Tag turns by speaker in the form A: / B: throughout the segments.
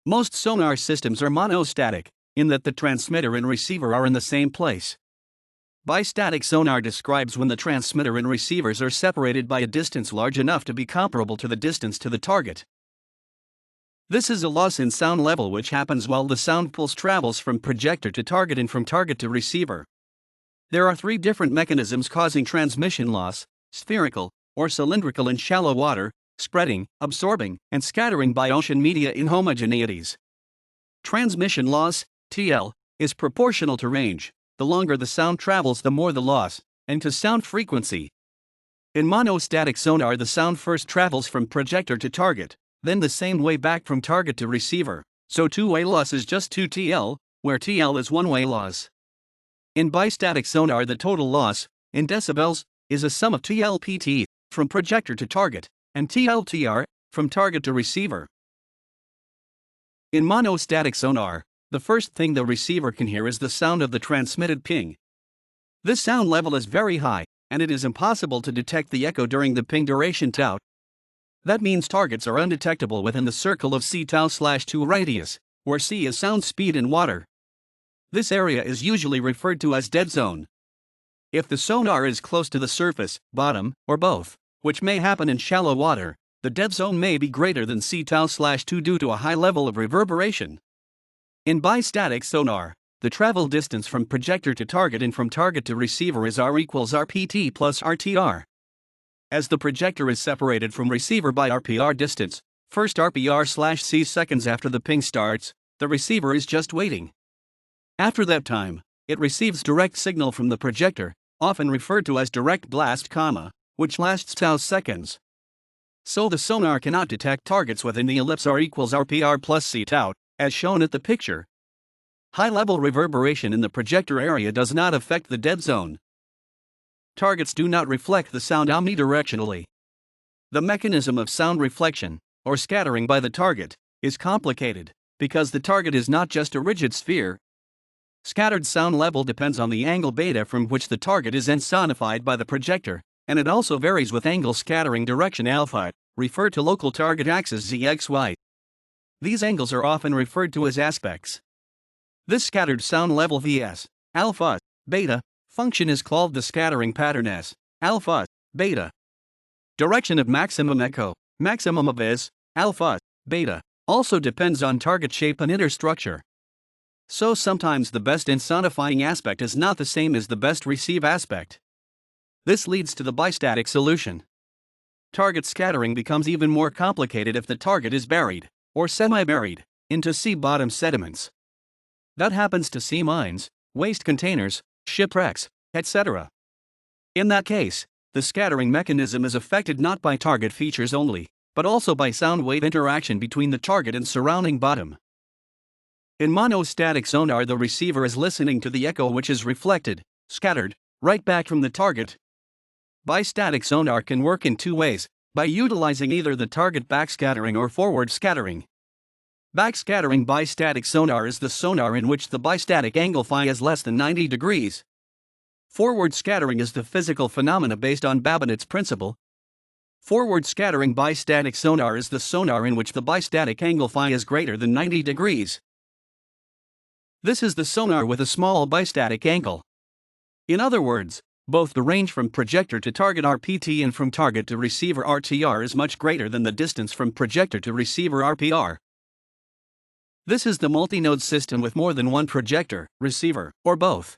A: Most sonar systems are monostatic, in that the transmitter and receiver are in the same place. Bistatic sonar describes when the transmitter and receivers are separated by a distance large enough to be comparable to the distance to the target. This is a loss in sound level which happens while the sound pulse travels from projector to target and from target to receiver. There are three different mechanisms causing transmission loss: spherical, or cylindrical in shallow water, spreading, absorbing, and scattering by ocean media inhomogeneities. Transmission loss, TL, is proportional to range. The longer the sound travels, the more the loss, and to sound frequency. In monostatic sonar, the sound first travels from projector to target, then the same way back from target to receiver, so two-way loss is just 2 TL, where TL is one-way loss. In bistatic sonar, the total loss, in decibels, is a sum of TLPT, from projector to target, and TLTR, from target to receiver. In monostatic sonar, the first thing the receiver can hear is the sound of the transmitted ping. This sound level is very high, and it is impossible to detect the echo during the ping duration tau. That means targets are undetectable within the circle of c tau/2 radius, where c is sound speed in water. This area is usually referred to as dead zone. If the sonar is close to the surface, bottom, or both, which may happen in shallow water, the dead zone may be greater than c tau/2 due to a high level of reverberation. In bistatic sonar, the travel distance from projector to target and from target to receiver is R equals RPT plus RTR. As the projector is separated from receiver by RPR distance, first RPR/c seconds after the ping starts, the receiver is just waiting. After that time, it receives direct signal from the projector, often referred to as direct blast, which lasts tau seconds. So the sonar cannot detect targets within the ellipse R equals RPR plus c tau, as shown at the picture. High-level reverberation in the projector area does not affect the dead zone. Targets do not reflect the sound omnidirectionally. The mechanism of sound reflection, or scattering by the target, is complicated, because the target is not just a rigid sphere. Scattered sound level depends on the angle beta from which the target is ensonified by the projector, and it also varies with angle scattering direction alpha, referred to local target axis ZXY. These angles are often referred to as aspects. This scattered sound level Vs, alpha, beta, function is called the scattering pattern S, alpha, beta. Direction of maximum echo, maximum of S, alpha, beta, also depends on target shape and interstructure. So sometimes the best ensonifying aspect is not the same as the best receive aspect. This leads to the bistatic solution. Target scattering becomes even more complicated if the target is buried, or semi-buried, into sea-bottom sediments. That happens to sea mines, waste containers, shipwrecks, etc. In that case, the scattering mechanism is affected not by target features only, but also by sound wave interaction between the target and surrounding bottom. In monostatic sonar, the receiver is listening to the echo which is reflected, scattered, right back from the target. Bistatic sonar can work in two ways, by utilizing either the target backscattering or forward scattering. Backscattering bistatic sonar is the sonar in which the bistatic angle phi is less than 90 degrees. Forward scattering is the physical phenomena based on Babinet's principle. Forward scattering bistatic sonar is the sonar in which the bistatic angle phi is greater than 90 degrees. This is the sonar with a small bistatic angle. In other words, both the range from projector to target RPT and from target to receiver RTR is much greater than the distance from projector to receiver RPR. This is the multi-node system with more than one projector, receiver, or both.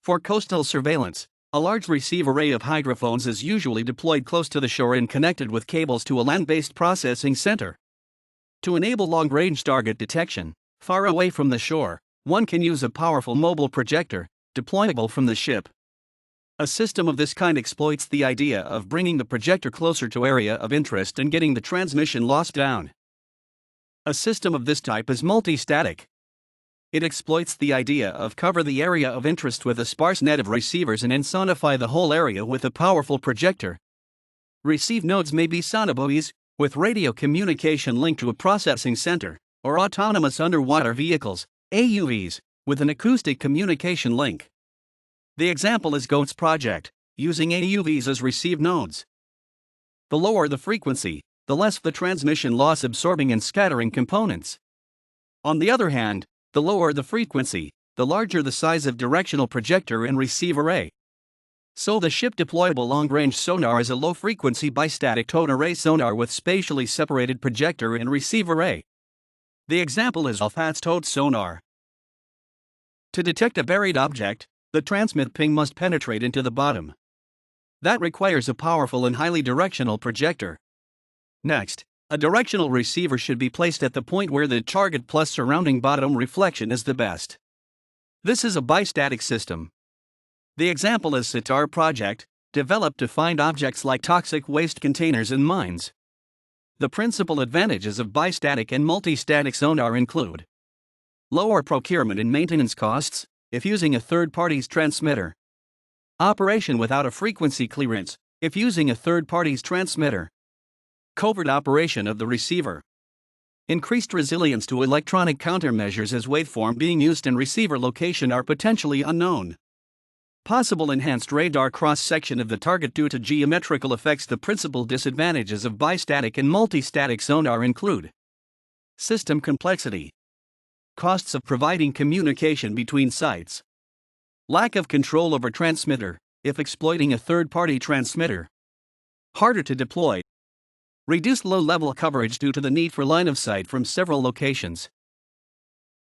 A: For coastal surveillance, a large receive array of hydrophones is usually deployed close to the shore and connected with cables to a land-based processing center. To enable long-range target detection, far away from the shore, one can use a powerful mobile projector, deployable from the ship. A system of this kind exploits the idea of bringing the projector closer to area of interest and getting the transmission loss down. A system of this type is multistatic. It exploits the idea of cover the area of interest with a sparse net of receivers and ensonify the whole area with a powerful projector. Receive nodes may be sonobuoys, with radio communication linked to a processing center, or autonomous underwater vehicles, AUVs, with an acoustic communication link. The example is GOAT's project, using AUVs as receive nodes. The lower the frequency, the less the transmission loss absorbing and scattering components. On the other hand, the lower the frequency, the larger the size of directional projector and receive array. So the ship-deployable long-range sonar is a low-frequency bistatic tone array sonar with spatially separated projector and receive array. The example is Bistatic Sonar. To detect a buried object, the transmit ping must penetrate into the bottom. That requires a powerful and highly directional projector. Next, a directional receiver should be placed at the point where the target plus surrounding bottom reflection is the best. This is a bistatic system. The example is Sitar project, developed to find objects like toxic waste containers in mines. The principal advantages of bistatic and multistatic sonar include lower procurement and maintenance costs, if using a third party's transmitter. Operation without a frequency clearance, if using a third party's transmitter. Covert operation of the receiver. Increased resilience to electronic countermeasures as waveform being used and receiver location are potentially unknown. Possible enhanced radar cross-section of the target due to geometrical effects. The principal disadvantages of bistatic and multistatic sonar include system complexity, costs of providing communication between sites, lack of control over transmitter, if exploiting a third-party transmitter, harder to deploy, reduced low-level coverage due to the need for line of sight from several locations.